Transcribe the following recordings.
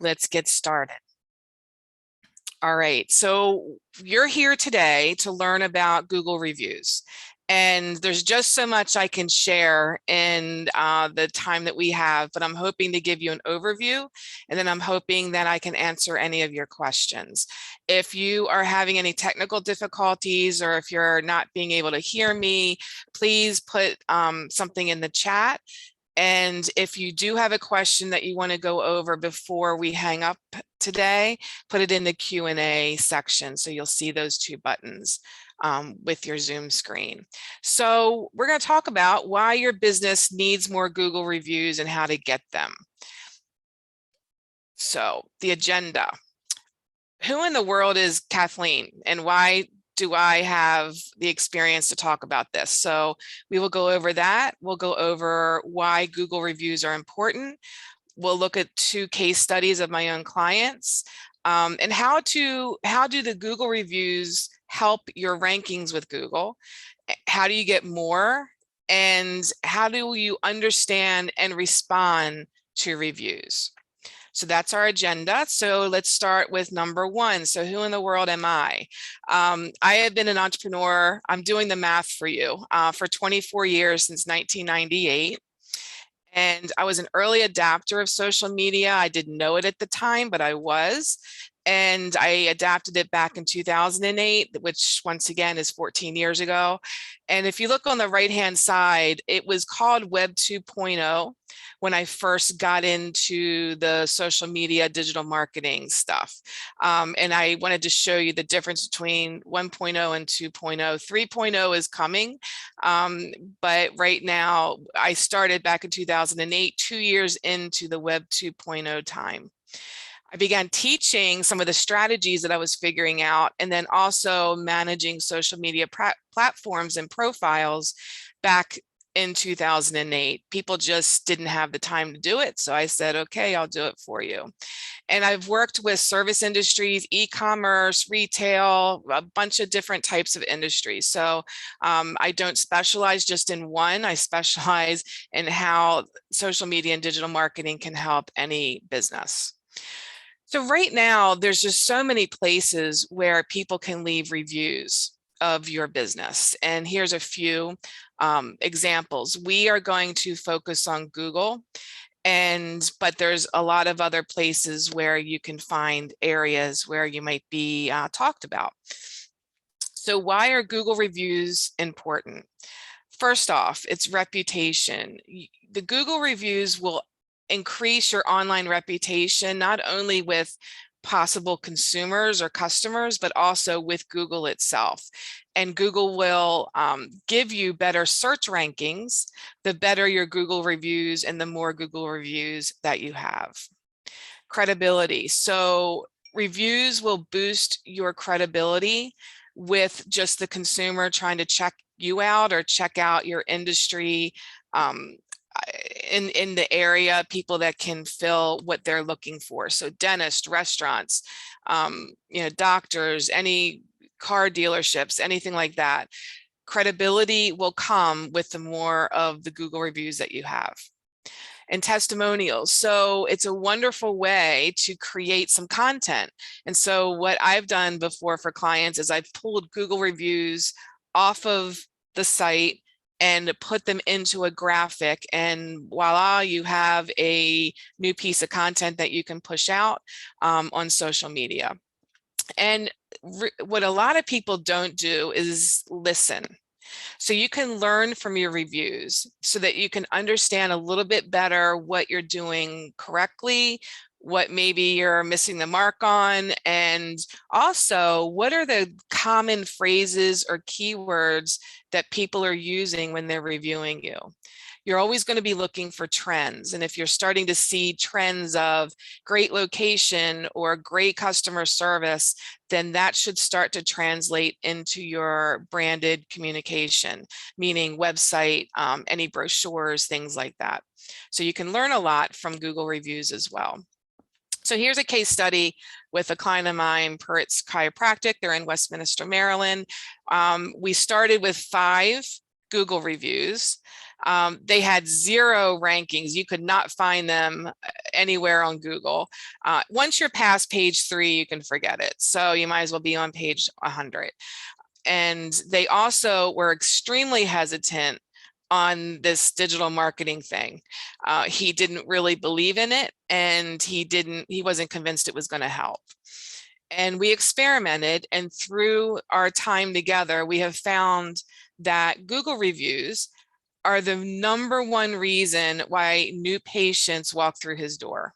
Let's get started. All right, so you're here today to learn about Google reviews. And there's just so much I can share in the time that we have, but I'm hoping to give you an overview, and then I'm hoping that I can answer any of your questions. If you are having any technical difficulties, or if you're not being able to hear me, please put something in the chat. And if you do have a question that you want to go over before we hang up today, put it in the Q&A section. So you'll see those two buttons with your Zoom screen. So we're going to talk about why your business needs more Google reviews and how to get them. So the agenda. Who in the world is Kathleen, and why do I have the experience to talk about this? So we will go over that. We'll go over why Google reviews are important. We'll look at 2 case studies of my own clients, and how do the Google reviews help your rankings with Google? How do you get more? And how do you understand and respond to reviews? So that's our agenda. So let's start with number 1. So who in the world am I? I have been an entrepreneur. I'm doing the math for you for 24 years, since 1998. And I was an early adapter of social media. I didn't know it at the time, but I was. And I adapted it back in 2008, which once again is 14 years ago. And if you look on the right-hand side, it was called Web 2.0 when I first got into the social media digital marketing stuff. And I wanted to show you the difference between 1.0 and 2.0. 3.0 is coming, but right now I started back in 2008, 2 years into the Web 2.0 time. I began teaching some of the strategies that I was figuring out, and then also managing social media platforms and profiles back in 2008. People just didn't have the time to do it. So I said, okay, I'll do it for you. And I've worked with service industries, e-commerce, retail, a bunch of different types of industries. So I don't specialize just in one. I specialize in how social media and digital marketing can help any business. So right now, there's just so many places where people can leave reviews of your business. And here's a few examples. We are going to focus on Google, but there's a lot of other places where you can find areas where you might be talked about. So why are Google reviews important? First off, it's reputation. The Google reviews will increase your online reputation, not only with possible consumers or customers, but also with Google itself. And Google will give you better search rankings, the better your Google reviews and the more Google reviews that you have. Credibility. So reviews will boost your credibility with just the consumer trying to check you out or check out your industry, in the area, people that can fill what they're looking for. So dentists, restaurants, doctors, any car dealerships, anything like that. Credibility will come with the more of the Google reviews that you have. And testimonials. So it's a wonderful way to create some content. And so what I've done before for clients is I've pulled Google reviews off of the site and put them into a graphic, and voila, you have a new piece of content that you can push out on social media. And what a lot of people don't do is listen. So you can learn from your reviews so that you can understand a little bit better what you're doing correctly, what maybe you're missing the mark on, and also what are the common phrases or keywords that people are using when they're reviewing you. You're always going to be looking for trends. And if you're starting to see trends of great location or great customer service, then that should start to translate into your branded communication, meaning website, any brochures, things like that. So you can learn a lot from Google reviews as well. So here's a case study with a client of mine, Perez Chiropractic. They're in Westminster, Maryland. We started with 5 Google reviews. They had 0 rankings. You could not find them anywhere on Google. Once you're past page 3, you can forget it. So you might as well be on page 100. And they also were extremely hesitant on this digital marketing thing. He didn't really believe in it, and he wasn't convinced it was going to help. And we experimented, and through our time together, we have found that Google reviews are the #1 reason why new patients walk through his door.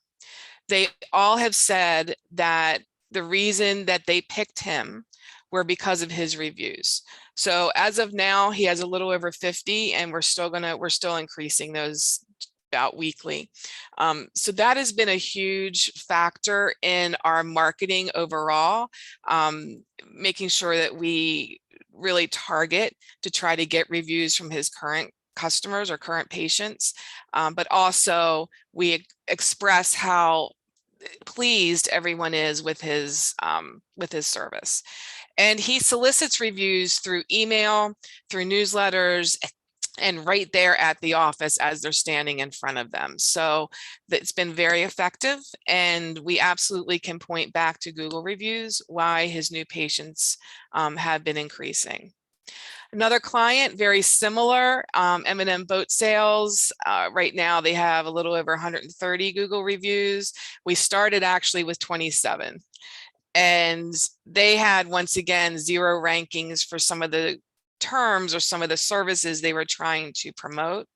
They all have said that the reason that they picked him were because of his reviews. So as of now, he has a little over 50, and we're still increasing those about weekly. So that has been a huge factor in our marketing overall, making sure that we really target to try to get reviews from his current customers or current patients, but also we express how pleased everyone is with his service. And he solicits reviews through email, through newsletters, and right there at the office as they're standing in front of them. So it's been very effective, and we absolutely can point back to Google reviews why his new patients have been increasing. Another client, very similar, Emmi Boat Sales. Right now they have a little over 130 Google reviews. We started actually with 27. And they had, once again, 0 rankings for some of the terms or some of the services they were trying to promote.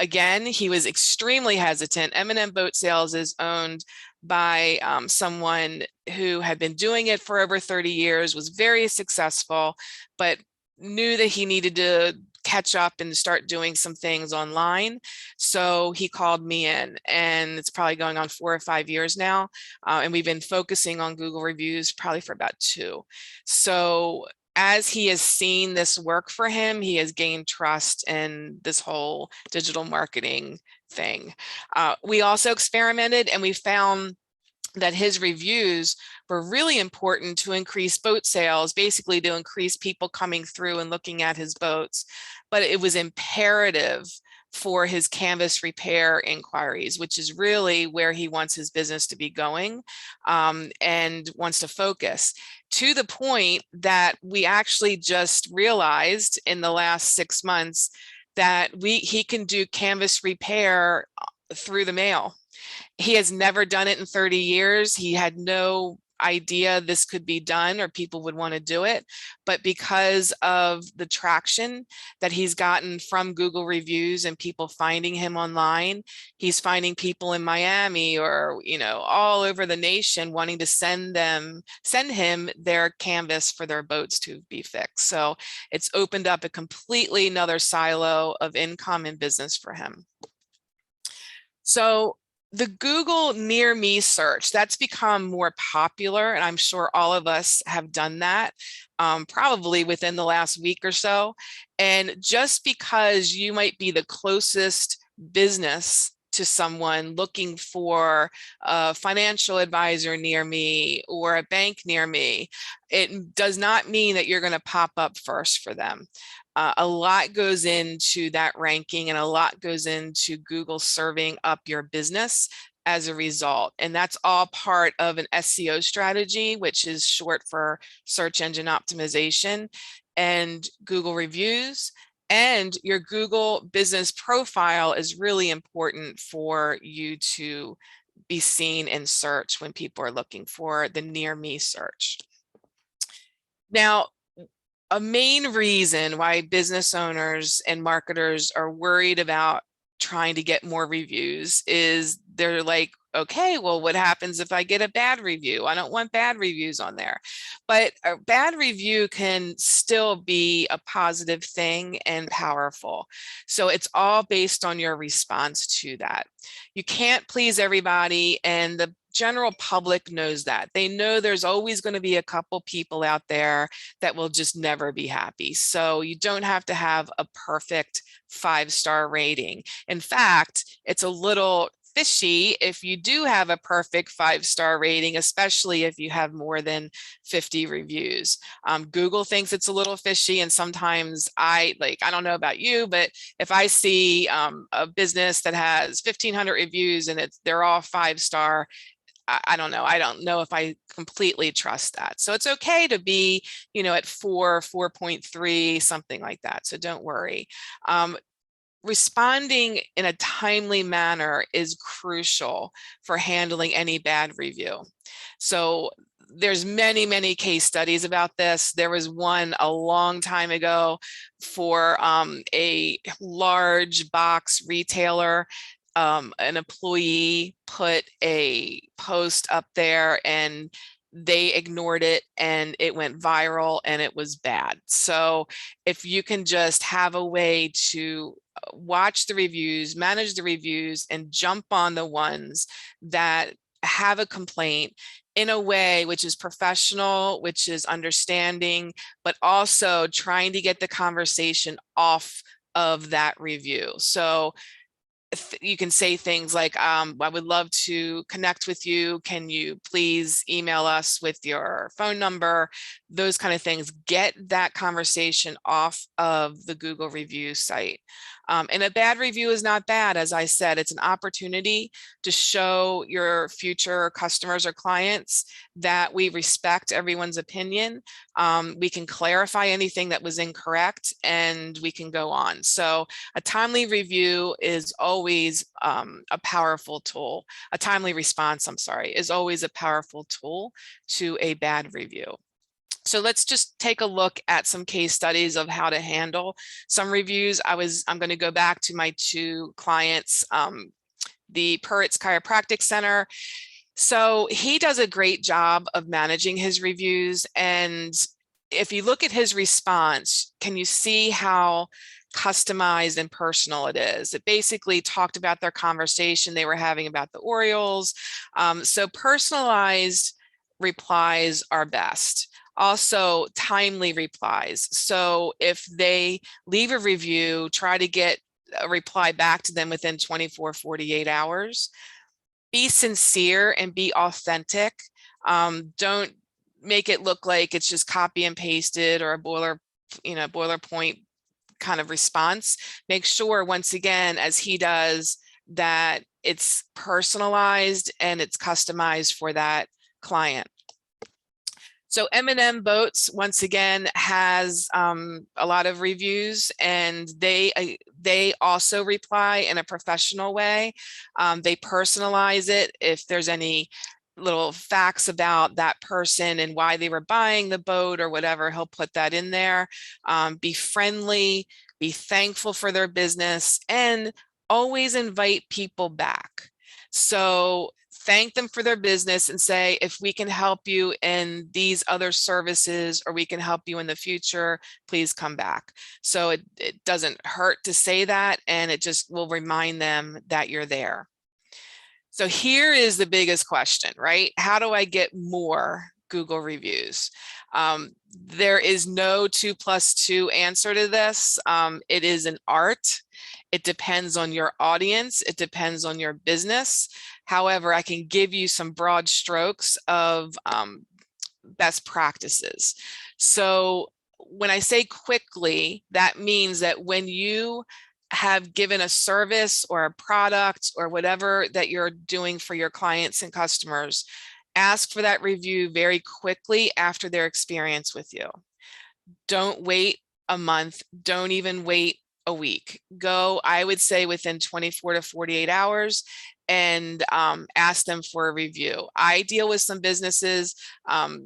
Again, he was extremely hesitant. Emmi Boat Sales is owned by someone who had been doing it for over 30 years, was very successful, but knew that he needed to catch up and start doing some things online. So he called me in, and it's probably going on 4 or 5 years now. And we've been focusing on Google reviews probably for about 2. So as he has seen this work for him, he has gained trust in this whole digital marketing thing. We also experimented, and we found that his reviews were really important to increase boat sales, basically to increase people coming through and looking at his boats. But it was imperative for his canvas repair inquiries, which is really where he wants his business to be going, and wants to focus, to the point that we actually just realized in the last 6 months that he can do canvas repair through the mail. He has never done it in 30 years. He had no idea this could be done or people would want to do it. But because of the traction that he's gotten from Google reviews and people finding him online, he's finding people in Miami or, all over the nation wanting to send him their canvas for their boats to be fixed. So it's opened up a completely another silo of income and business for him. So the Google near me search, that's become more popular, and I'm sure all of us have done that probably within the last week or so. And just because you might be the closest business to someone looking for a financial advisor near me or a bank near me, it does not mean that you're going to pop up first for them. A lot goes into that ranking, and a lot goes into Google serving up your business as a result. And that's all part of an SEO strategy, which is short for search engine optimization, and Google reviews. And your Google business profile is really important for you to be seen in search when people are looking for the near me search. Now, a main reason why business owners and marketers are worried about trying to get more reviews is they're like, okay, well, what happens if I get a bad review? I don't want bad reviews on there. But a bad review can still be a positive thing and powerful. So it's all based on your response to that. You can't please everybody, and the general public knows that. They know there's always going to be a couple people out there that will just never be happy. So you don't have to have a perfect 5-star rating. In fact, it's a little fishy if you do have a perfect 5-star rating, especially if you have more than 50 reviews. Google thinks it's a little fishy, and sometimes I don't know about you, but if I see a business that has 1,500 reviews and they're all 5-star, I don't know. I don't know if I completely trust that. So it's okay to be, at 4, 4.3, something like that. So don't worry. Responding in a timely manner is crucial for handling any bad review. So there's many case studies about this. There was one a long time ago for a large box retailer. An employee put a post up there and they ignored it and it went viral and it was bad. So if you can just have a way to watch the reviews, manage the reviews, and jump on the ones that have a complaint in a way which is professional, which is understanding, but also trying to get the conversation off of that review. So you can say things like, I would love to connect with you. Can you please email us with your phone number? Those kind of things. Get that conversation off of the Google review site. And a bad review is not bad. As I said, it's an opportunity to show your future customers or clients that we respect everyone's opinion. We can clarify anything that was incorrect and we can go on. So a timely review is always a powerful tool. A timely response, I'm sorry, is always a powerful tool to a bad review. So let's just take a look at some case studies of how to handle some reviews. I'm going to go back to my 2 clients, the Perez Chiropractic Center. So he does a great job of managing his reviews. And if you look at his response, can you see how customized and personal it is? It basically talked about their conversation they were having about the Orioles. So personalized replies are best. Also, timely replies. So if they leave a review, try to get a reply back to them within 24, 48 hours. Be sincere and be authentic. Don't make it look like it's just copy and pasted or a boilerpoint kind of response. Make sure, once again, as he does, that it's personalized and it's customized for that client. So Emmi Boats, once again, has a lot of reviews, and they also reply in a professional way. They personalize it. If there's any little facts about that person and why they were buying the boat or whatever, he'll put that in there. Be friendly, be thankful for their business, and always invite people back. So thank them for their business and say, if we can help you in these other services or we can help you in the future, please come back. So it doesn't hurt to say that, and it just will remind them that you're there. So here is the biggest question, right? How do I get more Google reviews? There is no 2 + 2 answer to this. It is an art. It depends on your audience. It depends on your business. However, I can give you some broad strokes of best practices. So when I say quickly, that means that when you have given a service or a product or whatever that you're doing for your clients and customers, ask for that review very quickly after their experience with you. Don't wait a month. Don't even wait a week. Go, I would say, within 24 to 48 hours and ask them for a review. I deal with some businesses, my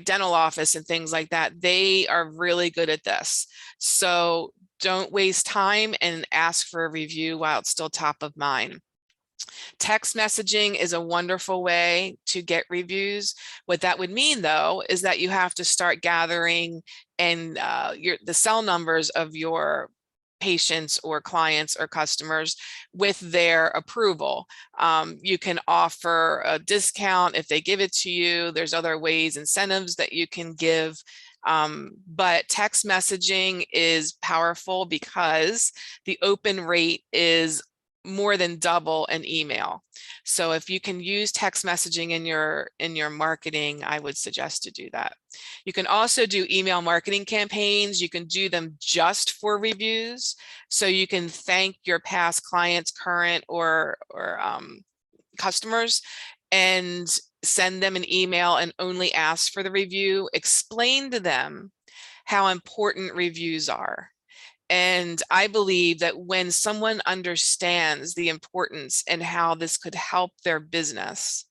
dental office and things like that. They are really good at this. So don't waste time and ask for a review while it's still top of mind. Text messaging is a wonderful way to get reviews. What that would mean, though, is that you have to start gathering and the cell numbers of your patients or clients or customers with their approval. You can offer a discount if they give it to you. There's other ways, incentives that you can give. But text messaging is powerful because the open rate is more than double an email. So if you can use text messaging in your marketing, I would suggest to do that. You can also do email marketing campaigns. You can do them just for reviews. So you can thank your past clients, current or customers, and send them an email and only ask for the review. Explain to them how important reviews are. And I believe that when someone understands the importance and how this could help their business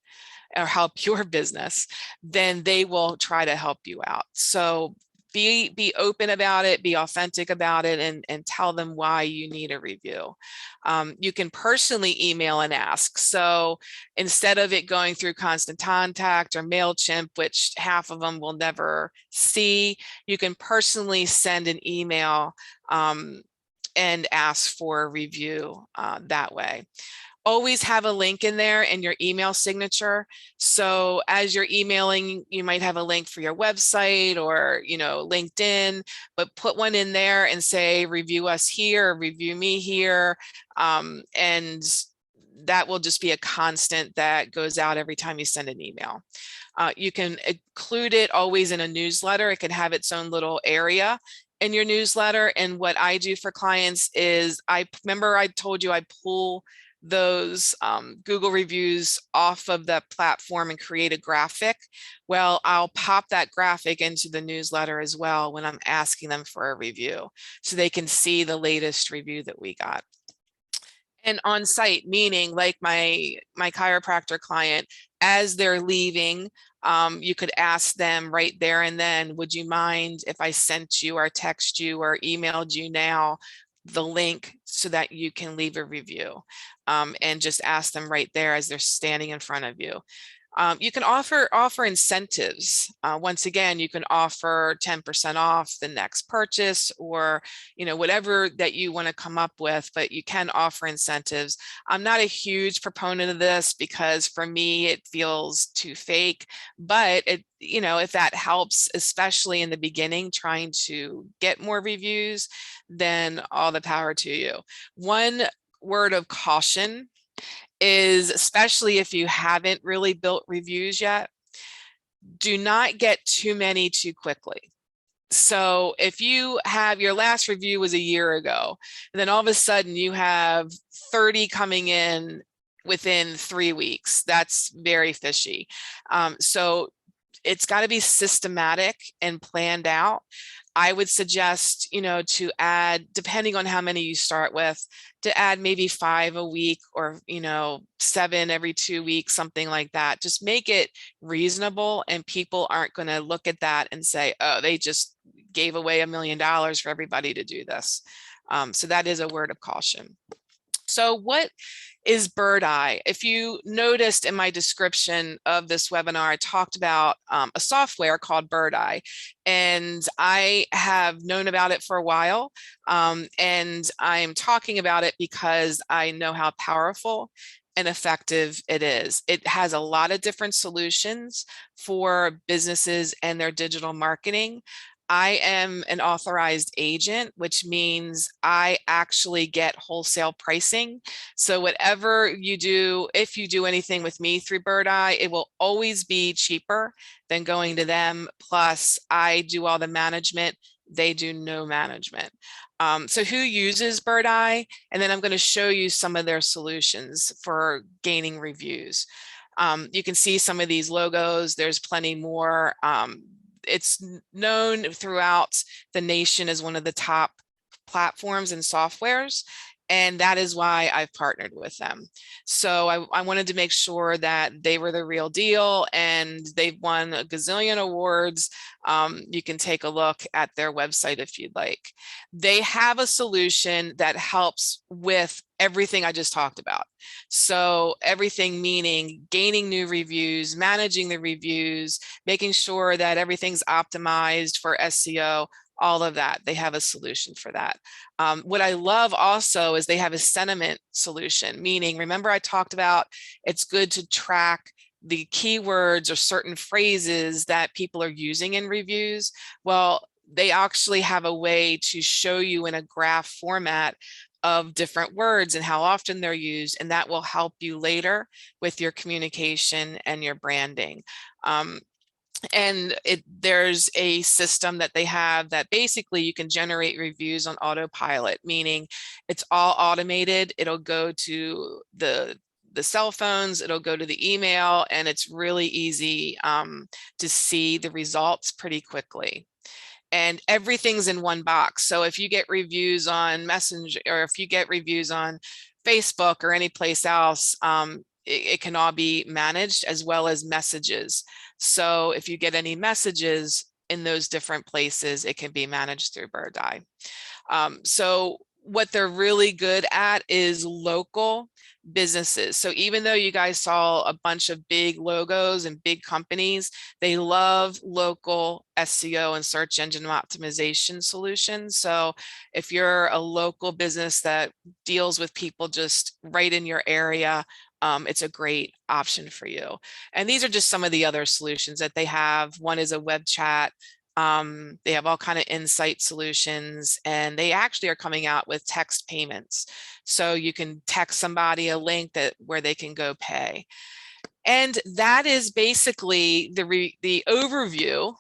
or help your business, then they will try to help you out. So be open about it, be authentic about it, and tell them why you need a review. You can personally email and ask. So instead of it going through Constant Contact or MailChimp, which half of them will never see, you can personally send an email and ask for a review that way. Always have a link in there in your email signature. So as you're emailing, you might have a link for your website or, LinkedIn, but put one in there and say, review us here, review me here. And that will just be a constant that goes out every time you send an email. You can include it always in a newsletter. It can have its own little area in your newsletter. And what I do for clients is, remember I told you I pull those Google reviews off of the platform and create a graphic. Well, I'll pop that graphic into the newsletter as well when I'm asking them for a review, so they can see the latest review that we got. And on site, meaning like my chiropractor client, as they're leaving, you could ask them right there and then, would you mind if I sent you or text you or emailed you now the link so that you can leave a review, and just ask them right there as they're standing in front of you. You can offer incentives. Once again, you can offer 10% off the next purchase, or whatever that you want to come up with, but you can offer incentives. I'm not a huge proponent of this because for me it feels too fake, but if that helps, especially in the beginning trying to get more reviews, then all the power to you. One word of caution is, especially if you haven't really built reviews yet, do not get too many too quickly. So if you have, your last review was a year ago, and then all of a sudden you have 30 coming in within 3 weeks, that's very fishy. So it's got to be systematic and planned out. I would suggest, to add, depending on how many you start with, to add maybe 5 a week, or, 7 every 2 weeks, something like that. Just make it reasonable, and people aren't going to look at that and say, oh, they just gave away $1 million for everybody to do this. So that is a word of caution. So what is BirdEye? If you noticed in my description of this webinar, I talked about a software called BirdEye, and I have known about it for a while, and I'm talking about it because I know how powerful and effective it is. It has a lot of different solutions for businesses and their digital marketing. I am an authorized agent, which means I actually get wholesale pricing. So whatever you do, if you do anything with me through BirdEye, it will always be cheaper than going to them. Plus, I do all the management. They do no management. So who uses BirdEye? And then I'm going to show you some of their solutions for gaining reviews. You can see some of these logos. There's plenty more. It's known throughout the nation as one of the top platforms and softwares, and that is why I've partnered with them. So I wanted to make sure that they were the real deal, and they've won a gazillion awards. You can take a look at their website if you'd like. They have a solution that helps with everything I just talked about. So everything meaning gaining new reviews, managing the reviews, making sure that everything's optimized for SEO, all of that. They have a solution for that. What I love also is they have a sentiment solution, meaning, remember I talked about it's good to track the keywords or certain phrases that people are using in reviews. Well, they actually have a way to show you in a graph format of different words and how often they're used, and that will help you later with your communication and your branding. And there's a system that they have that basically you can generate reviews on autopilot, meaning it's all automated. It'll go to the cell phones, it'll go to the email, and it's really easy to see the results pretty quickly. And everything's in one box. So if you get reviews on Messenger, or if you get reviews on Facebook or any place else, it can all be managed, as well as messages. So if you get any messages in those different places, it can be managed through BirdEye. So what they're really good at is local businesses. So even though you guys saw a bunch of big logos and big companies, they love local SEO and search engine optimization solutions. So if you're a local business that deals with people just right in your area, it's a great option for you. And these are just some of the other solutions that they have. One is a web chat. They have all kind of insight solutions, and they actually are coming out with text payments. So you can text somebody a link where they can go pay. And that is basically the overview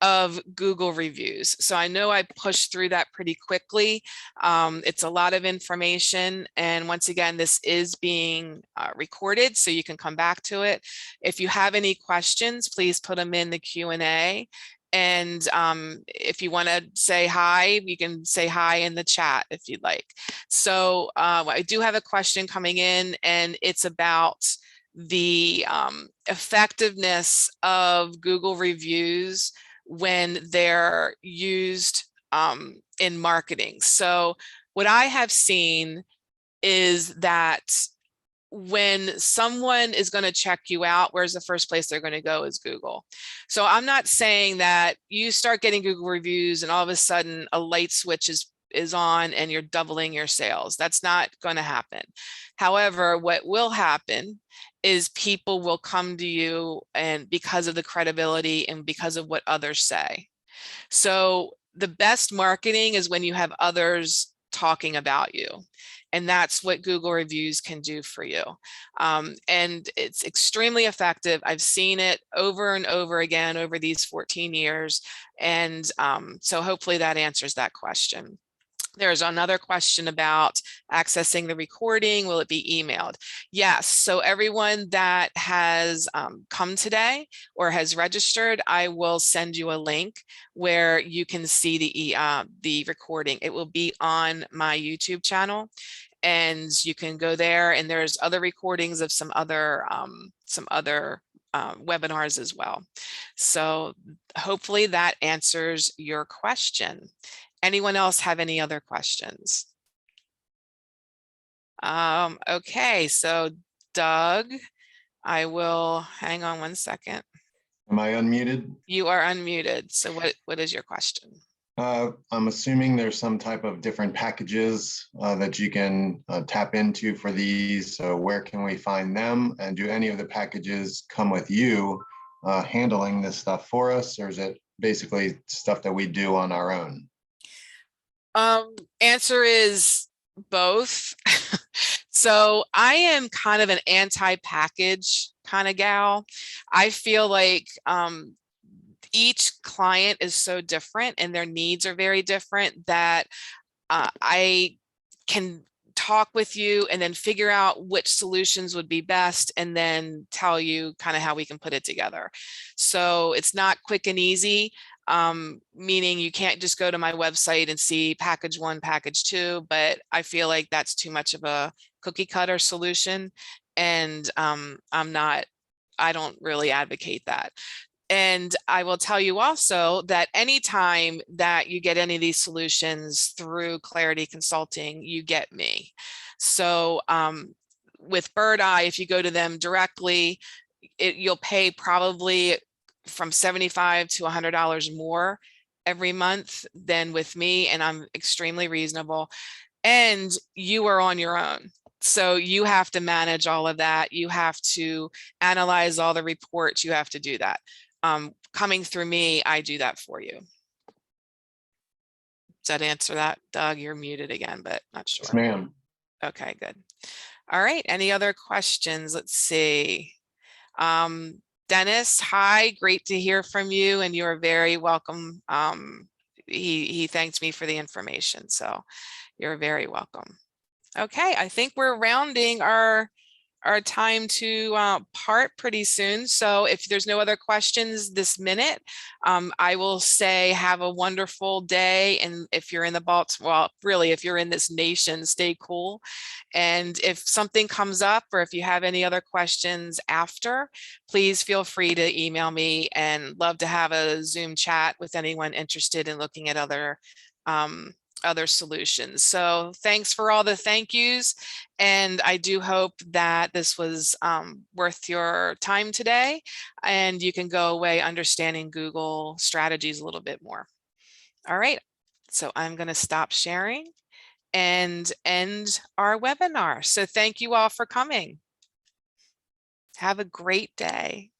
of Google reviews. So I know I pushed through that pretty quickly. It's a lot of information. And once again, this is being recorded, so you can come back to it. If you have any questions, please put them in the Q&A. And if you want to say hi, you can say hi in the chat if you'd like. So I do have a question coming in, and it's about the effectiveness of Google reviews when they're used in marketing. So what I have seen is that when someone is going to check you out, where's the first place they're going to go is Google. So I'm not saying that you start getting Google reviews and all of a sudden a light switch is on and you're doubling your sales. That's not going to happen. However, what will happen is people will come to you, and because of the credibility and because of what others say. So the best marketing is when you have others talking about you. And that's what Google reviews can do for you. And it's extremely effective. I've seen it over and over again over these 14 years. And so hopefully that answers that question. There's another question about accessing the recording. Will it be emailed? Yes. So everyone that has come today or has registered, I will send you a link where you can see the recording. It will be on my YouTube channel, and you can go there, and there's other recordings of some other webinars as well. So hopefully that answers your question. Anyone else have any other questions? Okay, so Doug, I will hang on one second. Am I unmuted? You are unmuted. So what is your question? I'm assuming there's some type of different packages that you can tap into for these. So where can we find them? And do any of the packages come with you handling this stuff for us? Or is it basically stuff that we do on our own? Answer is both. So I am kind of an anti-package kind of gal. I feel like each client is so different and their needs are very different that I can talk with you and then figure out which solutions would be best and then tell you kind of how we can put it together. So it's not quick and easy. Meaning you can't just go to my website and see package 1, package 2, but I feel like that's too much of a cookie cutter solution. And I don't really advocate that. And I will tell you also that anytime that you get any of these solutions through Clarity Consulting, you get me. So with BirdEye, if you go to them directly, you'll pay probably from $75 to $100 more every month than with me, and I'm extremely reasonable. And you are on your own. So you have to manage all of that. You have to analyze all the reports. You have to do that. Coming through me, I do that for you. Does that answer that, Doug? You're muted again, but not Yes, sure. ma'am. Okay, good. All right, any other questions? Let's see. Dennis, hi, great to hear from you, and you're very welcome. He thanked me for the information, so you're very welcome. Okay, I think we're rounding our time to part pretty soon. So if there's no other questions this minute, I will say have a wonderful day. And if you're in the Baltimore, well, really, if you're in this nation, stay cool. And if something comes up or if you have any other questions after, please feel free to email me, and love to have a Zoom chat with anyone interested in looking at other solutions. So thanks for all the thank yous. And I do hope that this was worth your time today, and you can go away understanding Google strategies a little bit more. All right, so I'm going to stop sharing and end our webinar. So thank you all for coming. Have a great day.